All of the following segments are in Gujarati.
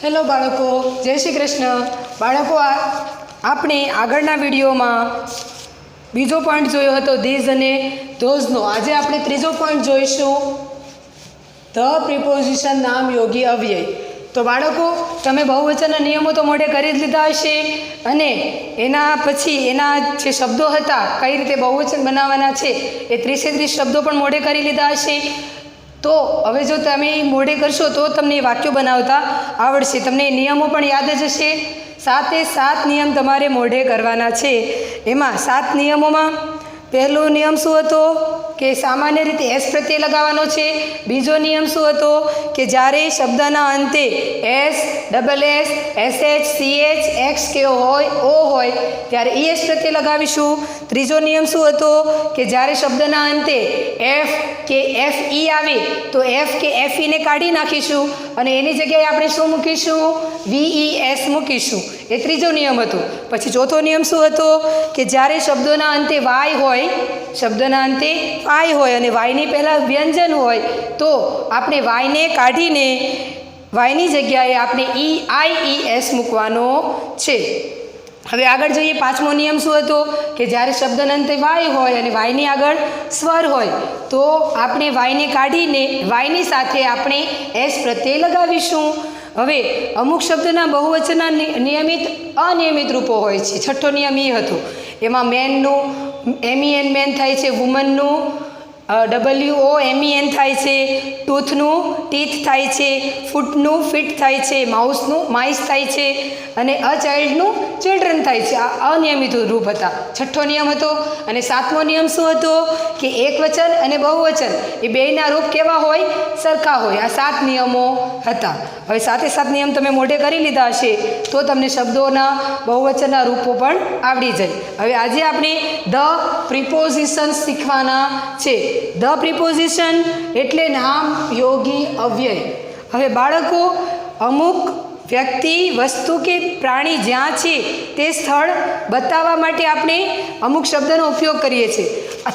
હેલો બાળકો, જય શ્રી કૃષ્ણ. બાળકો, આપણે આગળના વિડીયોમાં બીજો પોઈન્ટ જોયો હતો ધીઝ અને ધોઝનો. આજે આપણે ત્રીજો પોઈન્ટ જોઈશું, ધ પ્રિપોઝિશન નામ યોગી અવ્યય. તો બાળકો, તમે બહુવચનના નિયમો તો મોઢે કરી જ લીધા હશે અને એના પછી એના જે શબ્દો હતા, કઈ રીતે બહુવચન બનાવવાના છે એ 30 શબ્દો પણ મોઢે કરી લીધા હશે. તો હવે જો તમે મોઢે કરશો તો તમને એ વાક્યો બનાવતા આવડશે. તમને એ નિયમો પણ યાદ જ હશે. 7 નિયમ તમારે મોઢે કરવાના છે. એમાં 7 નિયમોમાં પહેલો નિયમ શું હતો કે સામાન્ય રીતે એસ પ્રત્યય લગાવવાનો છે. બીજો નિયમ શું હતો કે જ્યારે શબ્દના અંતે S, double S, SH, CH, x કે હોય ઓ હોય ત્યારે ઈએસ પ્રત્યય લગાવીશું. ત્રીજો નિયમ શું હતો કે જ્યારે શબ્દના અંતે એફ કે એફ ઈ આવે તો એફ કે એફ ઈને કાઢી નાખીશું અને એની જગ્યાએ આપણે શું મૂકીશું? VES મૂકીશું. એ ત્રીજો નિયમ હતો. પછી ચોથો નિયમ શું હતો કે જ્યારે શબ્દોના અંતે વાય હોય, શબ્દના અંતે વાય હોય અને વાયની પહેલાં વ્યંજન હોય તો આપણે વાયને કાઢીને વાયની જગ્યાએ આપણે IES મૂકવાનો છે. હવે આગળ જોઈએ. 5મો નિયમ શું હતો કે જ્યારે શબ્દના અંતે વાય હોય અને વાયની આગળ સ્વર હોય તો આપણે વાયને કાઢીને વાયની સાથે આપણે એસ પ્રત્યય લગાવીશું. હવે અમુક શબ્દના બહુવચનના નિયમિત અનિયમિત રૂપો હોય છે. 6થો નિયમ એ હતો. એમાં મેનનું MEN મેન થાય છે, વુમનનું WOMEN થાય છે, ટૂથનું ટીથ થાય છે, ફૂટનું ફીટ થાય છે, માઉસનું માઇસ થાય છે અને અ ચાઇલ્ડનું ચિલ્ડ્રન થાય છે. આ અનિયમિત રૂપ હતા. 6થો નિયમ હતો. અને 7મો નિયમ શું હતો કે એકવચન અને બહુવચન એ બેયના રૂપ કેવા હોય? સરખા હોય. આ 7 નિયમો હતા. હવે 7 નિયમ તમે મોઢે કરી લીધા હશે તો તમને શબ્દોના બહુવચનના રૂપો પણ આવડી જાય. હવે આજે આપણે ધ પ્રિપોઝિશન શીખવાના છે. ધ પ્રિપોઝિશન એટલે નામ યોગી અવ્યય. હવે બાળકો, અમુક વ્યક્તિ, વસ્તુ કે પ્રાણી જ્યાં છે તે સ્થળ બતાવવા માટે આપણે અમુક શબ્દનો ઉપયોગ કરીએ છીએ.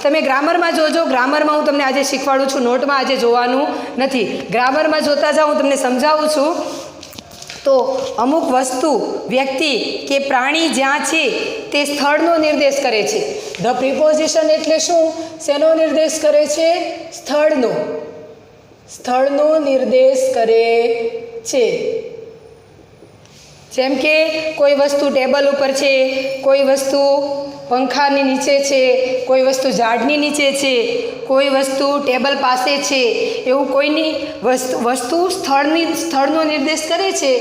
તમે ગ્રામરમાં જોજો. ગ્રામરમાં હું તમને આજે શીખવાડું છું, નોટમાં આજે જોવાનું નથી. ગ્રામરમાં જોતા જાઓ, હું તમને સમજાવું છું. તો અમુક વસ્તુ, વ્યક્તિ કે પ્રાણી જ્યાં છે તે સ્થળનો નિર્દેશ કરે છે. ધ પ્રિપોઝિશન એટલે શું? શેનો નિર્દેશ કરે છે? સ્થળનો નિર્દેશ કરે છે. જેમ કે કોઈ વસ્તુ ટેબલ ઉપર છે, કોઈ વસ્તુ પંખાની નીચે છે, કોઈ વસ્તુ ઝાડની નીચે છે, કોઈ વસ્તુ ટેબલ પાસે છે, એવું કોઈની વસ્તુ સ્થળનો નિર્દેશ કરે છે.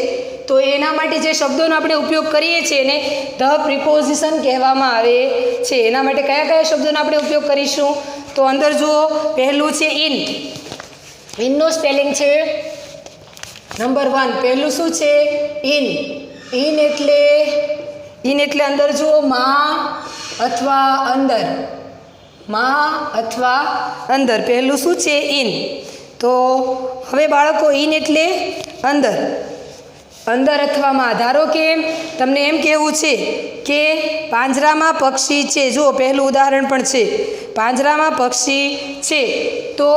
તો એના માટે જે શબ્દોનો આપણે ઉપયોગ કરીએ છીએ એને ધ પ્રિપોઝિશન કહેવામાં આવે છે. એના માટે કયા કયા શબ્દોનો આપણે ઉપયોગ કરીશું? તો અંદર જુઓ. પહેલું છે ઇન. ઇનનું સ્પેલિંગ છે નંબર 1. પહેલું શું છે? ઇન. ઇન એટલે અંદર જુઓ, માં અથવા અંદર. માં અથવા અંદર. પહેલું શું છે? ઇન. તો હવે બાળકો, ઇન એટલે અંદર. અંદર અથવા માં. ધારો કે તમને એમ કહેવું છે કે પાંજરામાં પક્ષી છે. જુઓ, પહેલું ઉદાહરણ પણ છે. પાંજરામાં પક્ષી છે તો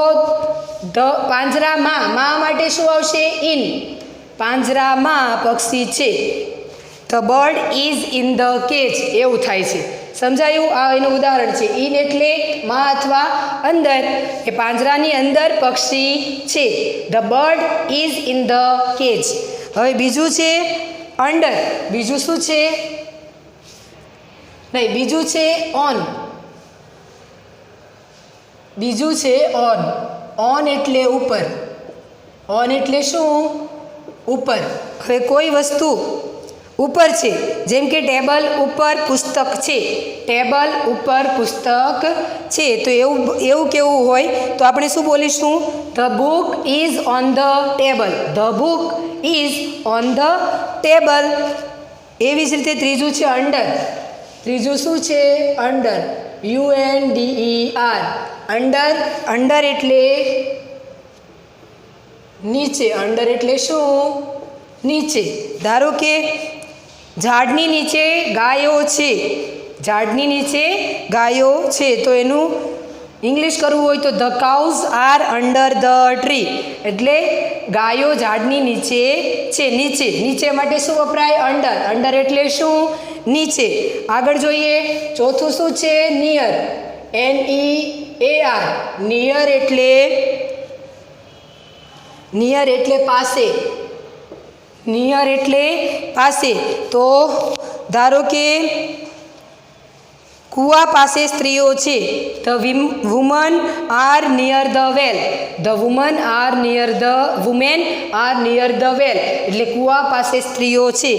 પાંજરામાં માટે શું આવશે? ઇન. પાંજરામાં પક્ષી છે. The bird is in the cage. એવું થાય છે. સમજાયું? આ એનું ઉદાહરણ છે. ઇન એટલે માં અથવા અંદર. એ પાંજરાની અંદર પક્ષી છે. The bird is in the cage. હવે બીજું છે અંડર. બીજું શું છે? નહીં, બીજું છે ઓન. બીજું છે ઓન. ઓન એટલે ઉપર. ઓન એટલે શું? ઉપર. હવે કોઈ વસ્તુ ઉપર છે, જેમ કે ટેબલ ઉપર પુસ્તક છે. ટેબલ ઉપર પુસ્તક છે તો એવું કેવું હોય તો આપણે શું બોલીશું? The book is on the table. The book is on the table. એવી જ રીતે ત્રીજું છે અંડર. ત્રીજું શું છે? અંડર. UNDER. અંડર એટલે નીચે. અંડર એટલે શું? નીચે. ધારો કે ઝાડની નીચે ગાયો છે. ઝાડની નીચે ગાયો છે તો એનું ઇંગ્લિશ કરવું હોય તો the cows are under the tree, એટલે ગાયો ઝાડની નીચે છે. નીચે, નીચે માટે શું વપરાય? અંડર. અંડર એટલે શું? નીચે. આગળ જોઈએ, ચોથું શું છે? નિયર. NEAR. નિયર એટલે પાસે. નિયર એટલે પાસે. તો ધારો કે કૂવા પાસે સ્ત્રીઓ છે. The women are near the well. The women are near the well, એટલે કૂવા પાસે સ્ત્રીઓ છે.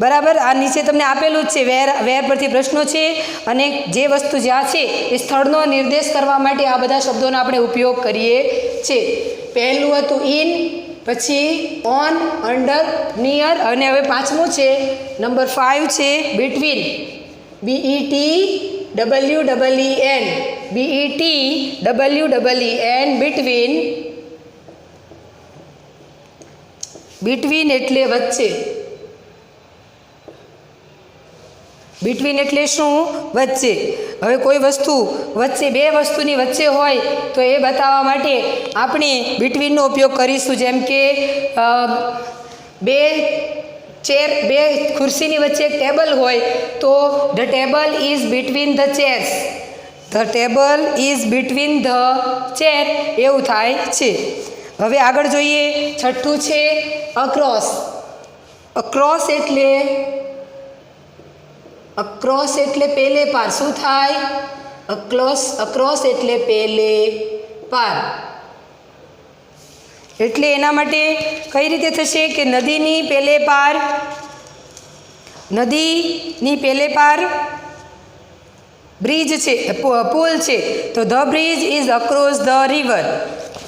બરાબર. આ નીચે તમને આપેલું જ છે. વેર પરથી પ્રશ્નો છે અને જે વસ્તુ જ્યાં છે એ સ્થળનો નિર્દેશ કરવા માટે આ બધા શબ્દોનો આપણે ઉપયોગ કરીએ છીએ. પહેલું હતું ઇન, પછી ઓન, અંડર, નિયર, અને હવે પાંચમું છે નંબર 5 છે બિટવીન. BETWEEN. બિટવીન. બિટવીન એટલે વચ્ચે. બિટવીન એટલે શું? વચ્ચે. હવે કોઈ વસ્તુ વચ્ચે, બે વસ્તુની વચ્ચે હોય તો એ બતાવવા માટે આપણે બિટવીનનો ઉપયોગ કરીશું. જેમ કે બે ખુરશીની વચ્ચે એક ટેબલ હોય તો the table is between the chairs. The table is between the chair, એવું થાય છે. હવે આગળ જોઈએ, છઠ્ઠું છે અક્રોસ. અક્રોસ એટલે પેલે પાર. શું થાય? અક્રોસ એટલે પેલે પાર. એટલે એના માટે કઈ રીતે થશે કે નદીની પેલે પાર બ્રિજ છે, પુલ છે, તો the bridge is across the river.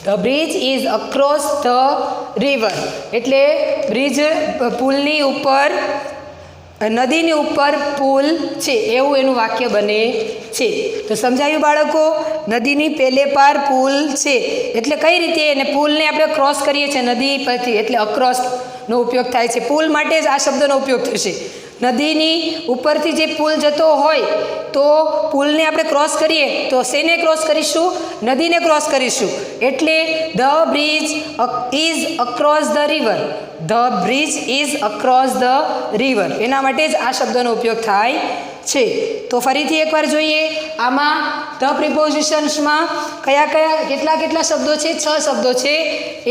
The bridge is across the river, એટલે પુલની ઉપર, નદીની ઉપર પુલ છે, એવું એનું વાક્ય બને છે. તો સમજાયું બાળકો? નદીની પેલે પાર પુલ છે એટલે કઈ રીતે? એને પુલને આપણે ક્રોસ કરીએ છીએ નદી પરથી, એટલે અક્રોસનો ઉપયોગ થાય છે. પુલ માટે જ આ શબ્દનો ઉપયોગ થશે. નદીની ઉપરથી જે પુલ જતો હોય તો પુલને આપણે ક્રોસ કરીએ તો શેને ક્રોસ કરીશું? નદીને ક્રોસ કરીશું. એટલે the bridge is across the river. The bridge is across the river, એના માટે જ આ શબ્દનો ઉપયોગ થાય છે. તો ફરીથી એકવાર જોઈએ, આમાં ધ પ્રિપોઝિશન્સમાં કેટલા શબ્દો છે? 6 શબ્દો છે.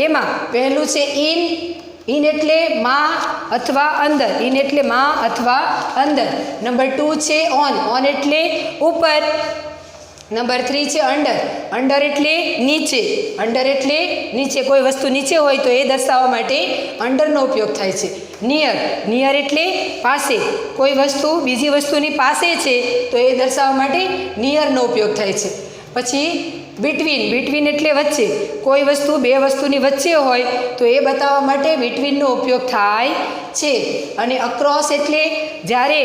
એમાં પહેલું છે ઇન. ઇન એટલે માં અથવા અંદર. ઇન એટલે માં અથવા અંદર. નંબર 2 છે ઓન. ઓન એટલે ઉપર. નંબર 3 છે અંડર. અંડર એટલે નીચે. અંડર એટલે નીચે, કોઈ વસ્તુ નીચે હોય તો એ દર્શાવવા માટે અંડરનો ઉપયોગ થાય છે. નિયર. નિયર એટલે પાસે, કોઈ વસ્તુ બીજી વસ્તુની પાસે છે તો એ દર્શાવવા માટે નિયરનો ઉપયોગ થાય છે. પછી બિટવીન. બિટવીન એટલે વચ્ચે, કોઈ વસ્તુ બે વસ્તુની વચ્ચે હોય તો એ બતાવવા માટે બિટવીનનો ઉપયોગ થાય છે. અને અક્રોસ એટલે જ્યારે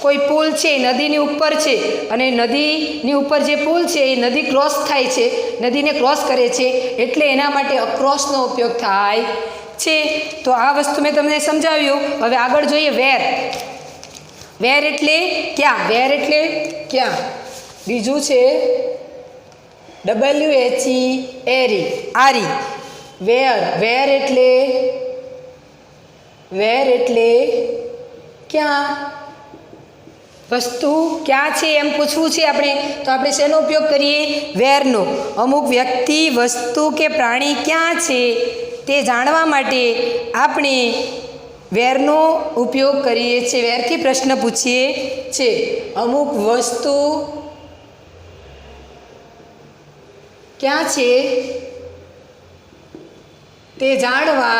કોઈ પુલ છે, નદીની ઉપર છે, અને નદીની ઉપર જે પુલ છે એ નદી ક્રોસ થાય છે, નદીને ક્રોસ કરે છે, એટલે એના માટે અક્રોસનો ઉપયોગ થાય છે. તો આ વસ્તુ મેં તમને સમજાવ્યું. હવે આગળ જોઈએ વેર. વેર એટલે ક્યાં. વેર એટલે ક્યાં. બીજું છે WHERE. આરી. વેર. વેર એટલે ક્યાં. વસ્તુ ક્યાં છે એમ પૂછવું છે આપણે, તો આપણે શેનો ઉપયોગ કરીએ? વેરનો. અમુક વ્યક્તિ, વસ્તુ કે પ્રાણી ક્યાં છે તે જાણવા માટે આપણે વેરનો ઉપયોગ કરીએ છીએ. વેરથી પ્રશ્ન પૂછીએ છીએ. અમુક વસ્તુ ક્યાં છે તે જાણવા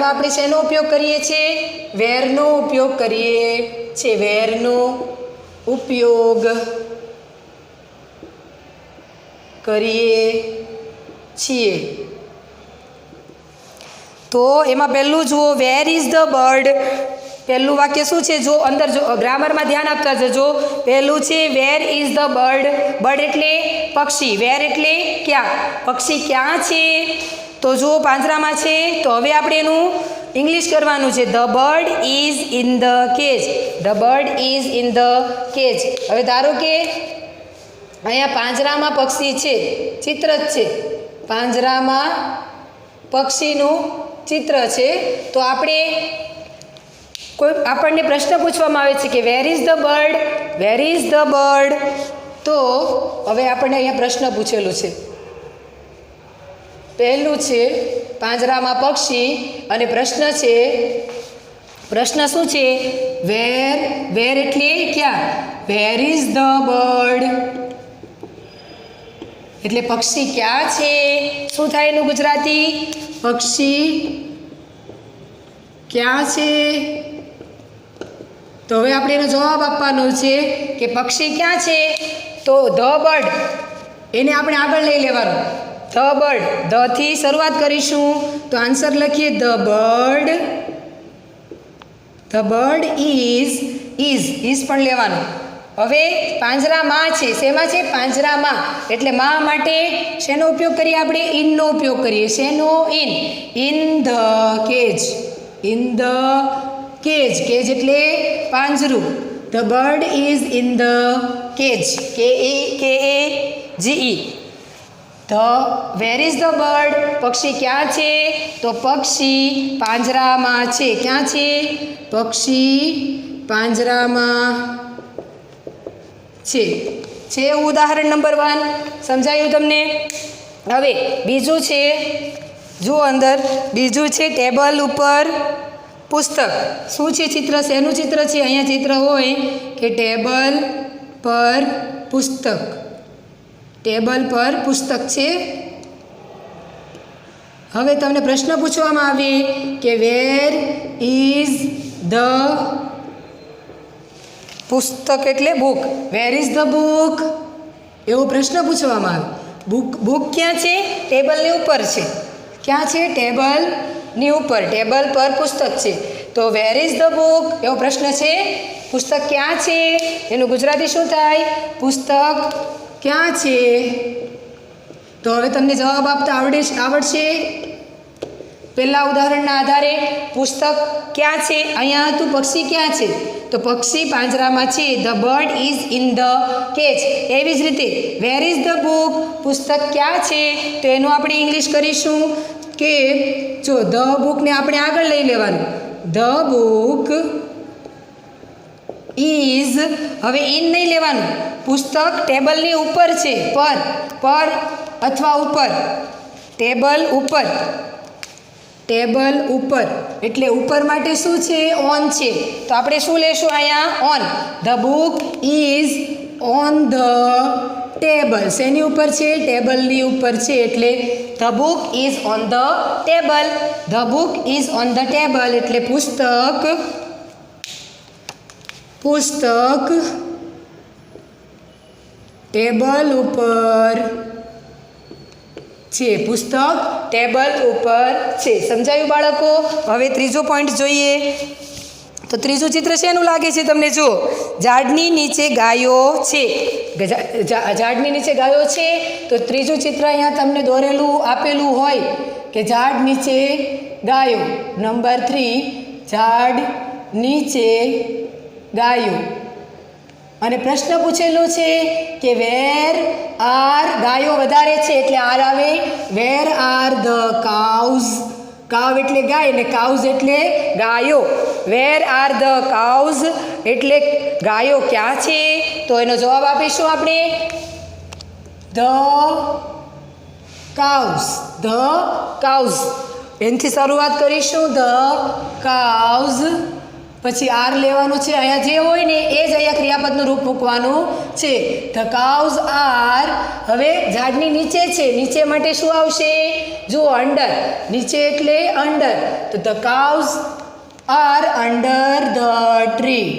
આપણે શેનો ઉપયોગ કરીએ છીએ? વેરનો ઉપયોગ કરીએ છીએ. વેરનો ઉપયોગ કરીએ છીએ. તો એમાં પહેલું જુઓ, વેર ઇઝ ધ બર્ડ. પહેલું વાક્ય શું છે? જો અંદર જો ગ્રામરમાં ધ્યાન આપતા જજો. પહેલું છે where is the bird. Bird એટલે પક્ષી. વેર એટલે ક્યાં. પક્ષી ક્યાં છે? તો જો પાંજરામાં છે. તો હવે આપણે એનું ઇંગ્લિશ કરવાનું છે. The bird is in the cage. The bird is in the cage. હવે ધારો કે અહીંયા પાંજરામાં પક્ષી છે, ચિત્ર જ છે, પાંજરામાં પક્ષીનું ચિત્ર છે. તો આપણને પ્રશ્ન પૂછવામાં આવે છે કે where is the bird, wear is the bird. તો હવે આપણને અહીંયા પ્રશ્ન પૂછેલું છે. પહેલું છે પાંજરામાં પક્ષી અને પ્રશ્ન શું છે? વેર એટલે ક્યાં? વેર ઇઝ ધ બર્ડ એટલે પક્ષી ક્યાં છે? શું થાય એનું ગુજરાતી? પક્ષી ક્યાં છે? તો હવે આપણે એનો જવાબ આપવાનો છે કે પક્ષી ક્યાં છે? તો ધ બર્ડ એને આપણે આગળ લઈ લેવાનું. ધ બર્ડ, ધ થી શરૂઆત કરીશું તો આન્સર લખીએ ધ બર્ડ ઇઝ પણ લેવાનું. હવે પાંજરામાં છે, શેમાં છે? પાંજરામાં. એટલે માં માટે શેનો ઉપયોગ કરીએ આપણે? ઇનનો ઉપયોગ કરીએ. શેનો? In the cage. કેજ એટલે પાંજરું. The bird is in the cage. KAGE. Where is the bird? પક્ષી ક્યાં છે? તો પક્ષી પાંજરામાં છે. ક્યાં છે? પક્ષી પાંજરામાં છે. ઉદાહરણ નંબર 1 સમજાયું તમને? હવે બીજું છે, જુઓ અંદર બીજું છે ટેબલ ઉપર પુસ્તક. શું છે ચિત્ર? શેનું ચિત્ર છે? અહીંયા ચિત્ર હોય કે ટેબલ પર પુસ્તક. ટેબલ પર પુસ્તક છે. હવે તમને પ્રશ્ન પૂછવામાં આવે કે વેર ઇઝ ધ પુસ્તક એટલે book. Wear is the book એવો પ્રશ્ન પૂછવામાં આવે. બુક ક્યાં છે? ટેબલની ઉપર છે. ક્યાં છે? ટેબલની ઉપર. ટેબલ પર પુસ્તક છે. તો વેર ઇઝ ધ બુક એવો પ્રશ્ન છે. પુસ્તક ક્યાં છે? એનું ગુજરાતી શું થાય? પુસ્તક ક્યાં છે? તો હવે તમને જવાબ આપતા આવડશે. પહેલા ઉદાહરણના આધારે પુસ્તક ક્યાં છે? અહીંયા હતું પક્ષી ક્યાં છે? તો પક્ષી પાંજરામાં છે. The bird is in the cage. એવી જ રીતે વેર ઇઝ ધ બુક? પુસ્તક ક્યાં છે? તો એનું આપણે ઇંગ્લિશ કરીશું કે જો ધ બુકને આપણે આગળ લઈ લેવાનું. ધ બુક ઇઝ, હવે ઇન નહીં લેવાનું. પુસ્તક ટેબલની ઉપર છે. પર અથવા ઉપર. ટેબલ ઉપર એટલે ઉપર માટે શું છે? ઓન છે. તો આપણે શું લેશું અહીંયા? On. The book is on the table. શેની ઉપર છે? ટેબલની ઉપર છે. એટલે the book is on the table. The book is on the table એટલે પુસ્તક ટેબલ ઉપર છે. પુસ્તક ટેબલ ઉપર છે. સમજાયું બાળકો? હવે ત્રીજો પોઈન્ટ જોઈએ. તો ત્રીજું ચિત્ર શેનું લાગે છે તમને? જુઓ, ઝાડની નીચે ગાયો છે. ઝાડની નીચે ગાયો છે. તો ત્રીજું ચિત્ર અહીંયા તમને દોરેલું આપેલું હોય કે ઝાડ નીચે ગાયો. નંબર 3 ઝાડ નીચે ગાયો. અને પ્રશ્ન પૂછેલો છે કે વેર આર, ગાયો વધારે છે એટલે આર આવે. વેર આર ધ કાઉઝ. કાવ એટલે ગાય ને કાઉઝ એટલે ગાયો. વેર આર ધ કાઉઝ એટલે ગાયો ક્યાં છે? તો એનો જવાબ આપીશું આપણે ધ કાઉઝ. એનાથી શરૂઆત કરીશું. ધ કાઉઝ પછી આર લેવાનું છે. અહીંયા જે હોય ને એ જ અહીંયા ક્રિયાપદનું રૂપ મૂકવાનું છે. The cows are. હવે ઝાડની નીચે છે. નીચે માટે શું આવશે? જુઓ, અંડર. નીચે એટલે અંડર. તો the cows are under the tree.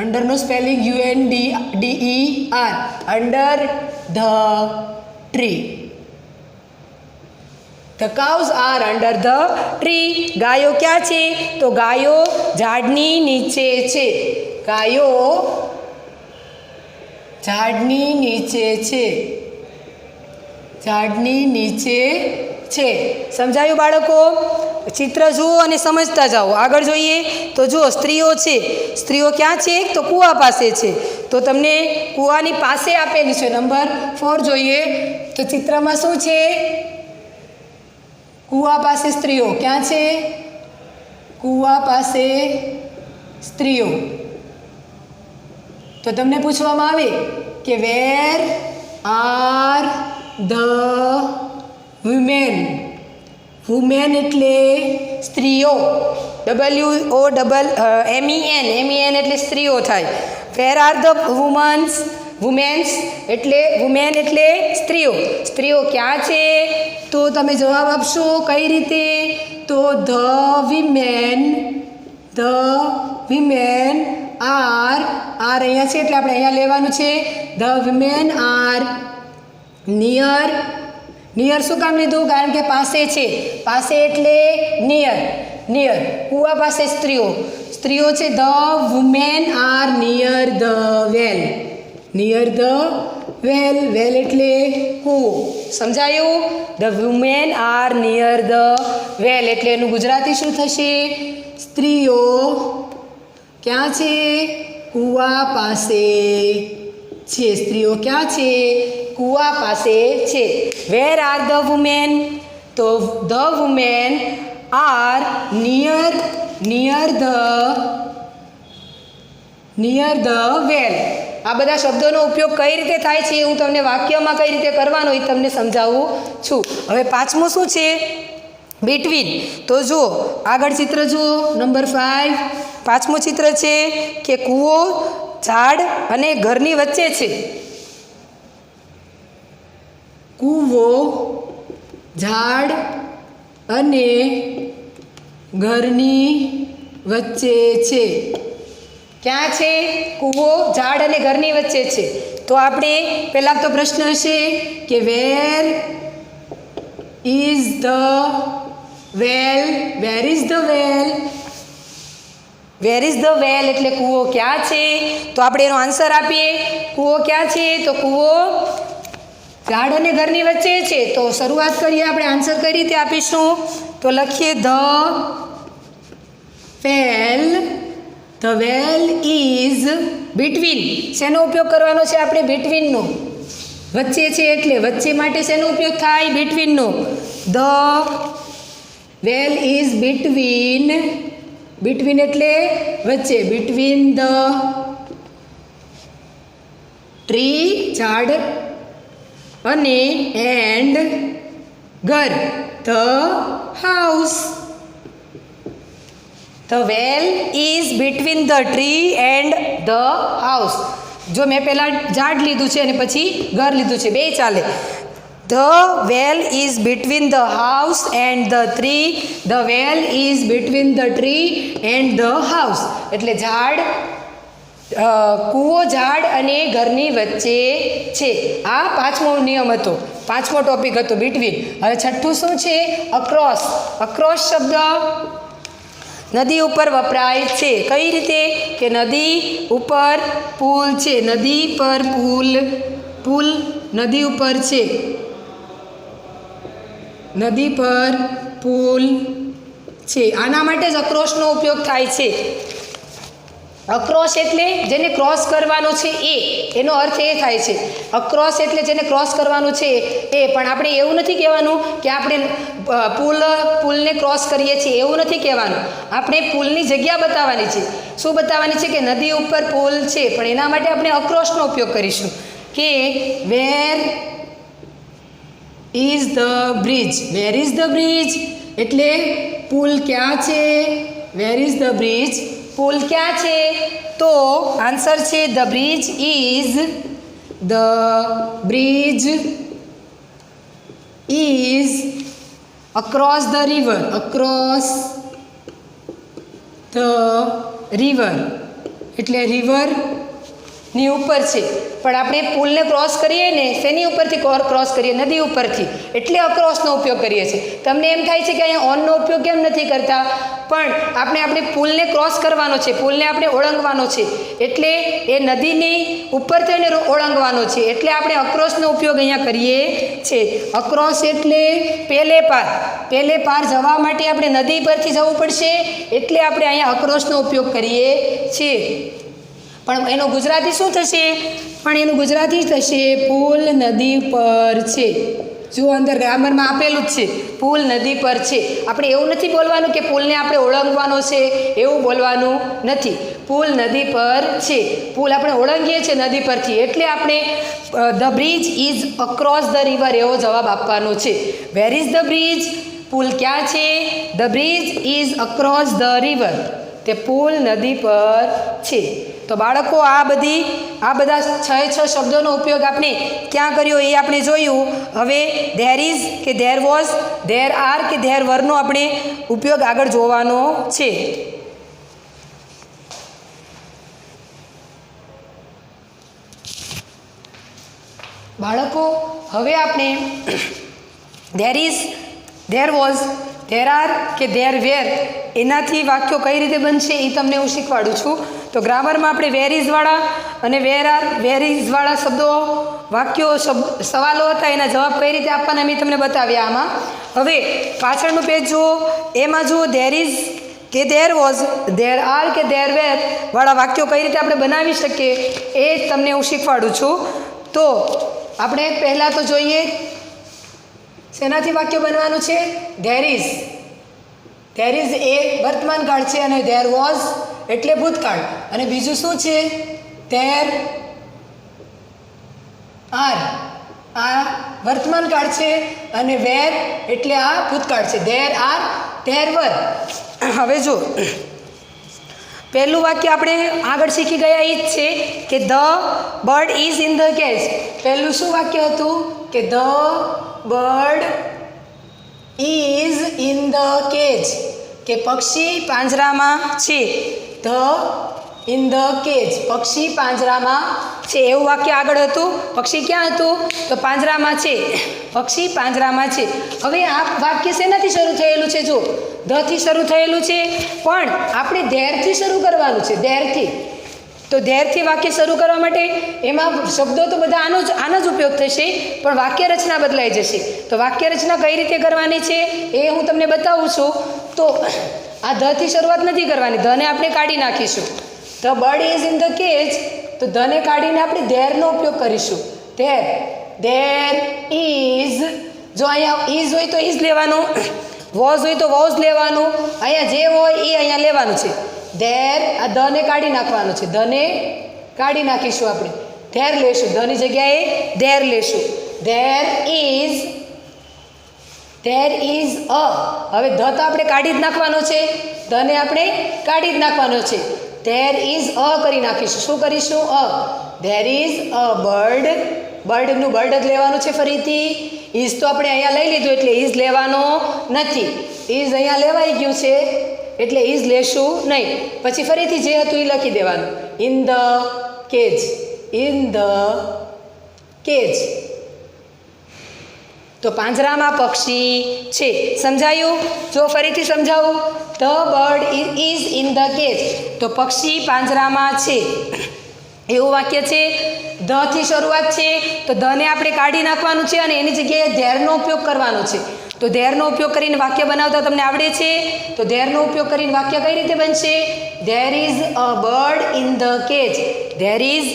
અંડરનું spelling UNDER. Under the tree. The cows are under the tree. ગાયો ક્યાં છે? તો ગાયો ઝાડની નીચે છે. ગાયો ઝાડની નીચે છે. સમજાયું બાળકો? ચિત્ર જુઓ અને સમજતા જાઓ. આગળ જોઈએ તો જુઓ સ્ત્રીઓ છે. સ્ત્રીઓ ક્યાં છે? તો કૂવા પાસે છે. તો તમને કૂવાની પાસે આપેલી છે. નંબર 4 જોઈએ તો ચિત્રમાં શું છે? કૂવા પાસે સ્ત્રીઓ. ક્યાં છે? કૂવા પાસે સ્ત્રીઓ. તો તમને પૂછવામાં આવે કે where are the women. Women એટલે સ્ત્રીઓ. WOMEN એટલે સ્ત્રીઓ થાય. Where are the womens. એટલે વુમેન એટલે સ્ત્રીઓ. સ્ત્રીઓ ક્યાં છે? તો તમે જવાબ આપશો કઈ રીતે? તો ધ વિમેન આર અહીંયા છે એટલે આપણે અહીંયા લેવાનું છે. ધ વિમેન આર નિયર શું કામ લીધું? કારણ કે પાસે છે. પાસે એટલે નિયર. કૂવા પાસે સ્ત્રીઓ છે. The women are near the well. Well એટલે કૂવો. સમજાયું? The women are near the well એટલે એનું ગુજરાતી શું થશે? સ્ત્રીઓ ક્યાં છે? કૂવા પાસે છે. સ્ત્રીઓ ક્યાં છે? કૂવા પાસે છે. Where are the women? તો the women are near the well. આ બધા શબ્દોનો ઉપયોગ કઈ રીતે થાય છે હું તમને વાક્યમાં કઈ રીતે કરવાનો એ તમને સમજાવું છું. હવે પાંચમું શું છે? બિટવીન. તો જુઓ આગળ ચિત્ર જુઓ નંબર 5. પાંચમું ચિત્ર છે કે કૂવો ઝાડ અને ઘરની વચ્ચે છે. કૂવો ઝાડ અને ઘરની વચ્ચે છે. ક્યાં છે? કૂવો ઝાડ અને ઘરની વચ્ચે છે. તો આપણે પહેલાં તો પ્રશ્ન હશે કે where is the well. Wear is the well એટલે કૂવો ક્યાં છે? તો આપણે એનો આન્સર આપીએ. કૂવો ક્યાં છે? તો કૂવો ઝાડ અને ઘરની વચ્ચે છે. તો શરૂઆત કરીએ આપણે. આન્સર કઈ રીતે આપીશું? તો લખીએ ધ વેલ ઇઝ બિટવીન. શેનો ઉપયોગ કરવાનો છે આપણે? બિટવીનનો. વચ્ચે છે એટલે વચ્ચે માટે શેનો ઉપયોગ થાય? બિટવીનનો. ધ વેલ ઇઝ બિટવીન એટલે વચ્ચે. બિટવીન ધ ટ્રી ઝાડ અને એન્ડ ઘર the house. The well is between the tree and the house. જો મેં પહેલાં ઝાડ લીધું છે અને પછી ઘર લીધું છે, બે ચાલે. The well is between the house and the tree. The well is between the tree and the house એટલે કૂવો ઝાડ અને ઘરની વચ્ચે છે. આ પાંચમો નિયમ હતો, પાંચમો ટોપિક હતો બિટવીન. હવે છઠ્ઠું શું છે? અક્રોસ. અક્રોસ શબ્દ નદી ઉપર વપરાય છે. કઈ રીતે? કે નદી ઉપર પુલ છે. નદી પર પુલ નદી ઉપર છે. નદી પર પુલ છે. આના માટે જ અક્રોસનો ઉપયોગ થાય છે. અક્રોસ એટલે જેને ક્રોસ કરવાનું છે એનો અર્થ એ થાય છે. અક્રોસ એટલે જેને ક્રોસ કરવાનું છે એ. પણ આપણે એવું નથી કહેવાનું કે આપણે પુલને ક્રોસ કરીએ છીએ, એવું નથી કહેવાનું. આપણે પુલની જગ્યા બતાવવાની છે. શું બતાવવાની છે? કે નદી ઉપર પુલ છે, પણ એના માટે આપણે અક્રોસનો ઉપયોગ કરીશું કે where is the bridge. Where is the bridge એટલે પુલ ક્યાં છે? Where is the bridge? પુલ ક્યાં છે? તો આન્સર છે the bridge is across the river. Across the river એટલે રિવર ની ઉપર છે, પણ આપણે પુલને ક્રોસ કરીએ ને શેની ઉપરથી ક્રોસ કરીએ? નદી ઉપરથી, એટલે અક્રોસનો ઉપયોગ કરીએ છીએ. તમને એમ થાય છે કે અહીંયા ઓનનો ઉપયોગ કેમ નથી કરતા? પણ આપણે પુલને ક્રોસ કરવાનો છે, પુલને આપણે ઓળંગવાનો છે, એટલે એ નદીની ઉપર થઈને ઓળંગવાનો છે, એટલે આપણે અક્રોસનો ઉપયોગ અહીંયા કરીએ છીએ. અક્રોસ એટલે પહેલે પાર જવા માટે આપણે નદી પરથી જવું પડશે, એટલે આપણે અહીંયા અક્રોસનો ઉપયોગ કરીએ છીએ. પણ એનું ગુજરાતી શું થશે? એનું ગુજરાતી થશે પુલ નદી પર છે. જો અંદર ગ્રામરમાં આપેલું જ છે, પુલ નદી પર છે. આપણે એવું નથી બોલવાનું કે પુલને આપણે ઓળંગવાનો છે, એવું બોલવાનું નથી. પુલ નદી પર છે, પુલ આપણે ઓળંગીએ છીએ નદી પરથી, એટલે આપણે the bridge is across the river એવો જવાબ આપવાનો છે. Where is the bridge? પુલ ક્યાં છે? The bridge is across the river, તે પુલ નદી પર છે. તો બાળકો આ બધા 6 શબ્દોનો ઉપયોગ આપણે ક્યાં કર્યો એ આપણે જોયું. હવે ધેર ઇઝ કે ધેર વોઝ, ધેર આર કે ધેર વરનો આપણે ઉપયોગ આગળ જોવાનો છે. બાળકો હવે આપણે there is, there was, there are કે ધેર વેર એનાથી વાક્યો કઈ રીતે બનશે એ તમને હું શીખવાડું છું. તો ગ્રામરમાં આપણે વેર ઇઝવાળા અને વેર ઇઝવાળા શબ્દો વાક્યો સવાલો હતા, એના જવાબ કઈ રીતે આપવાના મેં તમને બતાવ્યા આમાં. હવે પાછળનું પેજ જુઓ, એમાં જુઓ ધેર ઇઝ કે ધેર વોઝ, ધેર આર કે ધેર વેર વાળા વાક્યો કઈ રીતે આપણે બનાવી શકીએ એ તમને હું શીખવાડું છું. તો આપણે પહેલાં તો જોઈએ શેનાથી વાક્ય બનવાનું છે? ધેર ઇઝ એ વર્તમાન કાળ છે, અને ધેર વોઝ એટલે ભૂતકાળ, અને બીજું શું છે? ધેર આર આ વર્તમાન કાળ છે, અને વેર એટલે આ ભૂતકાળ છે. There are, there were. હવે જો પહેલું વાક્ય આપણે આગળ શીખી ગયા એ જ છે કે the bird is in the cage. પહેલું શું વાક્ય હતું? કે the bird is in the cage, કે પક્ષી પાંજરામાં છે. ધ ઇન ધ કેજ, પક્ષી પાંજરામાં છે, એવું વાક્ય આગળ હતું. પક્ષી ક્યાં હતું? તો પાંજરામાં છે, પક્ષી પાંજરામાં છે. હવે આ વાક્ય શેનાથી શરૂ થયેલું છે? જો ધથી શરૂ થયેલું છે, પણ આપણે ધેરથી શરૂ કરવાનું છે, ધેરથી. તો ધેરથી વાક્ય શરૂ કરવા માટે એમાં શબ્દો તો બધા આનો જ ઉપયોગ થશે, પણ વાક્ય રચના બદલાઈ જશે. તો વાક્ય રચના કઈ રીતે કરવાની છે એ હું તમને બતાવું છું. તો આ ધથી શરૂઆત નથી કરવાની, ધને આપણે કાઢી નાખીશું. The bird is in the cage, તો ધને કાઢીને આપણે ધેરનો ઉપયોગ કરીશું. ધેર ઇઝ, જો અહીંયા ઇઝ હોય તો ઇઝ લેવાનું, વોઝ હોય તો વોઝ લેવાનું, અહીંયા જે હોય એ અહીંયા લેવાનું છે. ધેર, આ ધને કાઢી નાખવાનું છે, ધને કાઢી નાખીશું આપણે, ધેર લેશું, ધની જગ્યાએ ધેર લેશું. ધેર ઇઝ અ, હવે ધ તો આપણે કાઢી જ નાખવાનો છે, ધને આપણે કાઢી જ નાખવાનો છે. ધેર ઇઝ અ કરી નાખીશું. શું કરીશું? A. There is a bird, બર્ડનું બર્ડ જ લેવાનું છે ફરીથી. ઇઝ તો આપણે અહીંયા લઈ લીધું એટલે ઇઝ લેવાનો નથી, ઇઝ અહીંયા લેવાઈ ગયું છે એટલે ઇઝ લેશું નહીં. પછી ફરીથી જે હતું એ લખી દેવાનું. In the cage, in the cage, તો પાંજરામાં પક્ષી છે. સમજાયું? જો ફરીથી સમજાવું, the bird is in the cage, તો પક્ષી પાંજરામાં છે, એવું વાક્ય છે. ધથી શરૂઆત છે, તો ધને આપણે કાઢી નાખવાનું છે અને એની જગ્યાએ ધેરનો ઉપયોગ કરવાનો છે. તો ધેરનો ઉપયોગ કરીને વાક્ય બનાવતા તમને આવડે છે? તો ધેરનો ઉપયોગ કરીને વાક્ય કઈ રીતે બનશે? There is a bird in the cage. There is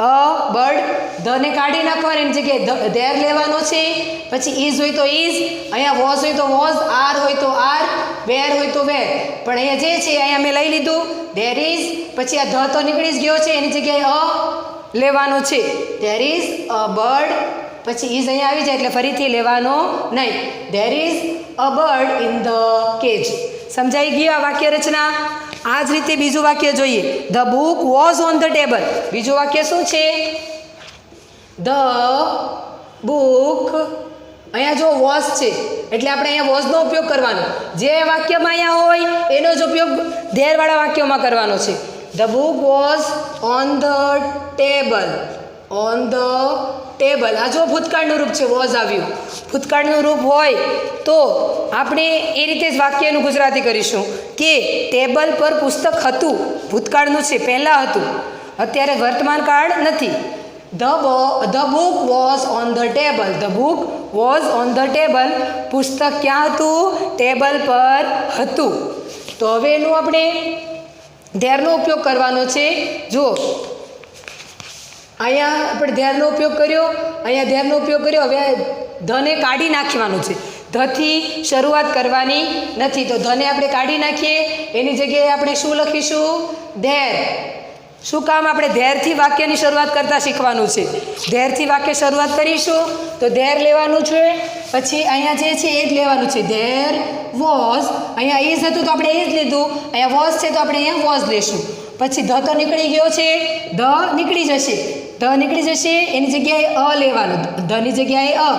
a bird, ધને કાઢી નાખવાની એની જગ્યાએ ધેર લેવાનો છે. પછી ઇઝ હોય તો ઇઝ, અહીંયા વોઝ હોય તો વોઝ, આર હોય તો આર, વેર હોય તો વેર. પણ અહીંયા જે છે અહીંયા મેં લઈ લીધું ધેર ઇઝ, પછી આ ધ તો નીકળી જ ગયો છે, એની જગ્યાએ અ લેવાનો છે. ધેર ઇઝ અ બર્ડ, પછી ઇઝ અહીંયા આવી જાય એટલે ફરીથી લેવાનો નહીં. There is a bird in the cage. સમજાઈ ગયું આ વાક્ય રચના? આ જ રીતે બીજું વાક્ય જોઈએ. The book was on the table. બીજું વાક્ય શું છે? ધ બુક, અહીંયા જો વોઝ છે એટલે આપણે અહીંયા વોઝનો ઉપયોગ કરવાનો. જે વાક્યમાં અહીંયા હોય એનો જ ઉપયોગ ધેરવાળા વાક્યોમાં કરવાનો છે. The book was on the table. On the table. આ જો ભૂતકાળનું રૂપ છે, વોઝ આવ્યું. ભૂતકાળનું રૂપ હોય તો આપણે એ રીતે જ વાક્યનું ગુજરાતી કરીશું કે ટેબલ પર પુસ્તક હતું. ભૂતકાળનું છે, પહેલાં હતું, અત્યારે વર્તમાન કાળ નથી. The book was on the table. The book was on the table. પુસ્તક ક્યાં હતું? ટેબલ પર હતું. તો હવે એનું આપણે ધેરનો ઉપયોગ કરવાનો છે. જો અહીંયા આપણે ધેરનો ઉપયોગ કર્યો, અહીંયા ધેરનો ઉપયોગ કર્યો. હવે ધને કાઢી નાખવાનું છે. ધથી શરૂઆત કરવાની નથી, તો ધને આપણે કાઢી નાખીએ. એની જગ્યાએ આપણે શું લખીશું? ધેર. શું કામ? આપણે ધેરથી વાક્યની શરૂઆત કરતાં શીખવાનું છે. ધેરથી વાક્ય શરૂઆત કરીશું તો ધેર લેવાનું છે. પછી અહીંયા જે છે એ જ લેવાનું છે. There was. અહીંયા ઇઝ હતું તો આપણે ઇઝ લીધું. અહીંયા વોઝ છે તો આપણે અહીંયા વોઝ લેશું. પછી ધ તો નીકળી ગયો છે, ધ નીકળી જશે. ધ નીકળી જશે, એની જગ્યાએ અ લેવાનું. ધની જગ્યાએ અ.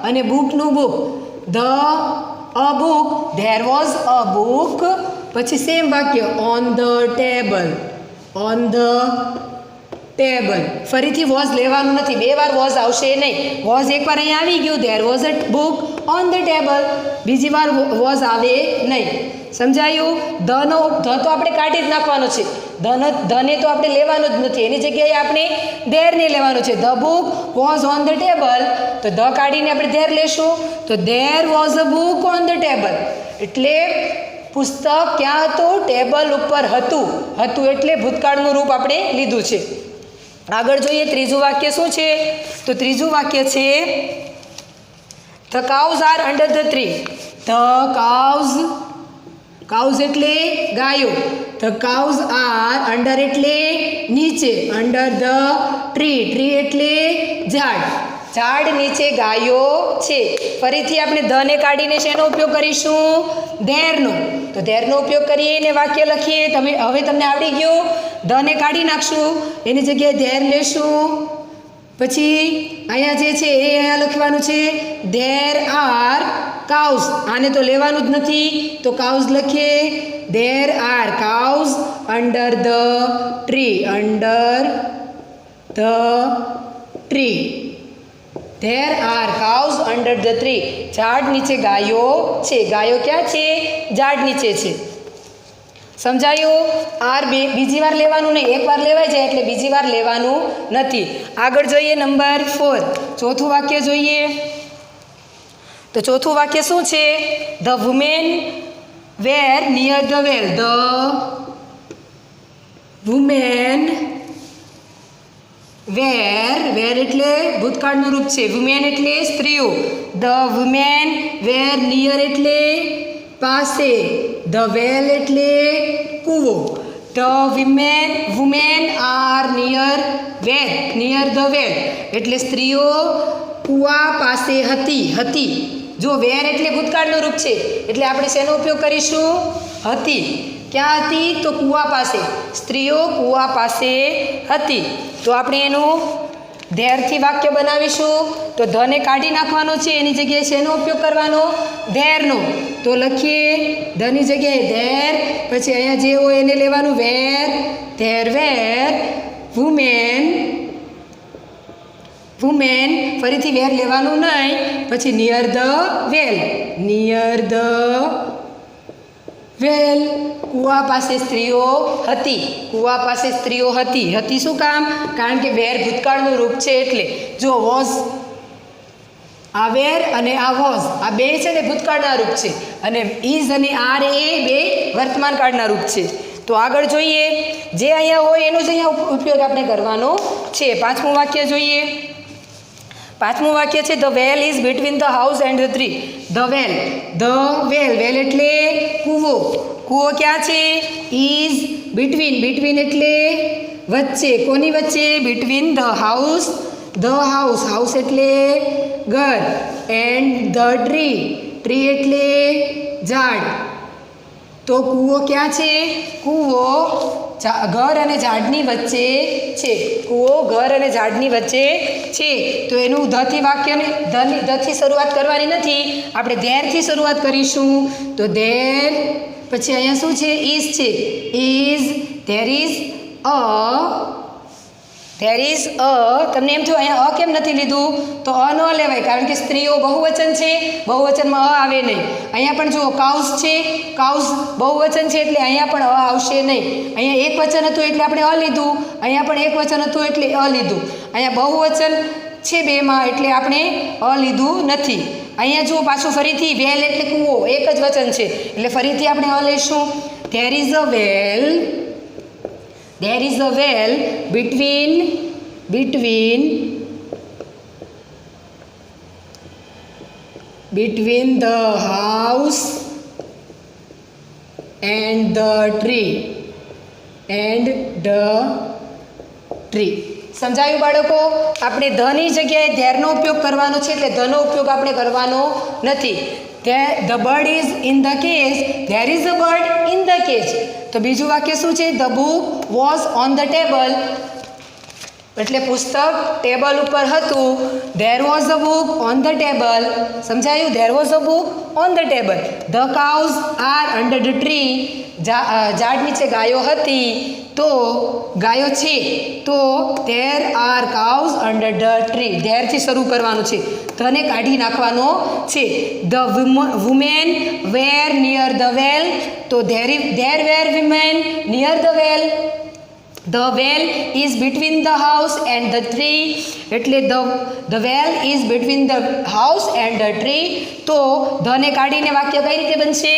અને બુકનું book. The a book. There was a book. પછી સેમ વાક્ય on the table. On the table. ફરીથી વોઝ લેવાનું નથી, બે વાર વોઝ આવશે નહીં. વોઝ એકવાર અહીંયા આવી ગયું, there was a book on the table. બીજી વાર વોઝ આવે નહીં. સમજાયું? ધ તો આપણે કાઢી જ નાખવાનો છે. ધને તો આપણે લેવાનો જ નથી. એની જગ્યાએ આપણે ધેરને લેવાનું છે. The book was on the table. તો ધ કાઢીને આપણે ધેર લેશું. તો there was a book on the table. એટલે પુસ્તક ક્યાં હતું? ટેબલ ઉપર હતું. હતું એટલે ભૂતકાળનું રૂપ આપણે લીધું છે. આગળ જોઈએ ત્રીજું વાક્ય શું છે? તો ત્રીજું વાક્ય છે the cows are under the tree. The cows. Cows એટલે ગાયો. The cows are. અંડર એટલે નીચે. Under the tree. ટ્રી એટલે ઝાડ. ઝાડ નીચે ગાયો છે. ફરીથી આપણે ધને કાઢીને શેનો ઉપયોગ કરીશું? ધેરનો. તો ધેરનો ઉપયોગ કરીને વાક્ય લખીએ. હવે તમને આવડી ગયું. ધને કાઢી નાખશું, એની જગ્યાએ ધેર લેશું. પછી અહીંયા જે છે એ અહીંયા લખવાનું છે ધેર આર કાઉઝ. આને તો લેવાનું જ નથી, તો કાઉઝ લખીએ. There are cows under the tree. Under the tree. There are cows under the tree. ઝાડ નીચે ગાયો છે. ગાયો ક્યાં છે? ઝાડ નીચે છે. સમજાયું? આર બીજી વાર લેવાનું નહીં, એકવાર લેવાઈ જાય એટલે બીજી વાર લેવાનું નથી. આગળ જોઈએ નંબર 4. ચોથું વાક્ય જોઈએ. તો ચોથું વાક્ય શું છે? The woman were near the well. The woman were એટલે ભૂતકાળનું રૂપ છે. વુમેન એટલે સ્ત્રીઓ. ધ વુમેન વેર નિયર એટલે પાસે. ધ વેલ એટલે કૂવો. The women are near well. Near the well એટલે સ્ત્રીઓ કૂવા પાસે હતી. જો વેર એટલે ભૂતકાળનું રૂપ છે એટલે આપણે શેનો ઉપયોગ કરીશું? હતી. ક્યાં હતી? તો કૂવા પાસે. સ્ત્રીઓ કૂવા પાસે હતી. તો આપણે એનું ધેરથી વાક્ય બનાવીશું. તો ધને કાઢી નાખવાનો છે, એની જગ્યાએ શેનો ઉપયોગ કરવાનો? ધેરનો. તો લખીએ ધની જગ્યાએ ધેર. પછી અહીંયા જે હોય એને લેવાનું વેર. There were women. ફરીથી વેર લેવાનું નહીં. પછી near the well. Near the વેલ. કૂવા પાસે સ્ત્રીઓ હતી. કૂવા પાસે સ્ત્રીઓ હતી. હતી શું કામ? કારણ કે વેર ભૂતકાળનું રૂપ છે એટલે. જો વોઝ, આ વેર અને આ વોઝ, આ બે છે ને ભૂતકાળના રૂપ છે. અને ઇઝ અને આર એ બે વર્તમાન કાળના રૂપ છે. તો આગળ જોઈએ. જે અહીંયા હોય એનો જ અહીંયા ઉપયોગ આપણે કરવાનો છે. પાંચમું વાક્ય જોઈએ. પાંચમું વાક્ય છે the well is between the house and the tree. The well. Well એટલે કૂવો. કૂવો ક્યાં છે? ઇઝ બિટવીન એટલે વચ્ચે. કોની વચ્ચે? Between the house. હાઉસ એટલે ઘર. And the tree. ટ્રી એટલે ઝાડ. તો કૂવો ક્યાં છે? કૂવો ઘર અને ઝાડની વચ્ચે છે. કૂવો ઘર અને ઝાડની વચ્ચે છે. તો એનું ધથી વાક્યને ધથી શરૂઆત કરવાની નથી, આપણે ધેરથી શરૂઆત કરીશું. તો ધેર. પછી અહીંયા શું છે? ઇઝ છે. Is. There is a there is અ. તમને એમ થયું અહીંયા અ કેમ નથી લીધું? તો અ ન લેવાય, કારણ કે સ્ત્રીઓ બહુવચન છે, બહુવચનમાં અ આવે નહીં. અહીંયા પણ જુઓ કાઉસ છે, કાઉસ બહુવચન છે એટલે અહીંયા પણ અ આવશે નહીં. અહીંયા એક વચન હતું એટલે આપણે અ લીધું, અહીંયા પણ એક વચન હતું એટલે અ લીધું. અહીંયા બહુવચન છે બેમાં એટલે આપણે અ લીધું નથી. અહીંયા જુઓ પાછું ફરીથી વેલ એટલે કૂવો, એક જ વચન છે એટલે ફરીથી આપણે અ લઈશું. There is a well, there is a well between the house and the tree. સમજાયું બાળકો? આપણે ધની જગ્યાએ ધેરનો ઉપયોગ કરવાનો છે એટલે ધનો ઉપયોગ આપણે કરવાનો નથી. The bird is in the cage, there is a bird in the cage. તો બીજું વાક્ય શું છે? The book was on the table, એટલે પુસ્તક ટેબલ ઉપર હતું. There was a book on the table. સમજાયું? There was a book on the table. The cows are under the tree. ઝાડ નીચે ગાયો હતી, તો ગાયો છે, તો there are cows under the tree. ધેરથી શરૂ કરવાનું છે, ધને કાઢી નાખવાનો છે. The women were near the well. તો there were women near the well. The well is between the house and the tree. એટલે the well is between the house and the tree. તો ધને કાઢીને વાક્ય કઈ રીતે બનશે?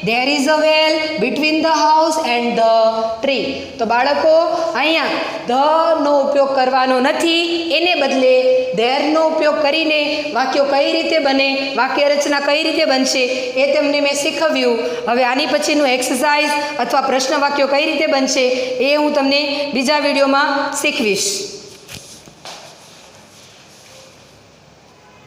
There is a well between the house and the tree. તો બાળકો અહીંયા ધનો ઉપયોગ કરવાનો નથી, એને બદલે thereનો ઉપયોગ કરીને વાક્યો કઈ રીતે બને, વાક્ય રચના કઈ રીતે બનશે એ તમને મેં શીખવ્યું. હવે આની પછીનું એક્સરસાઇઝ અથવા પ્રશ્ન વાક્યો કઈ રીતે બનશે એ હું તમને બીજા વિડીયોમાં શીખવીશ.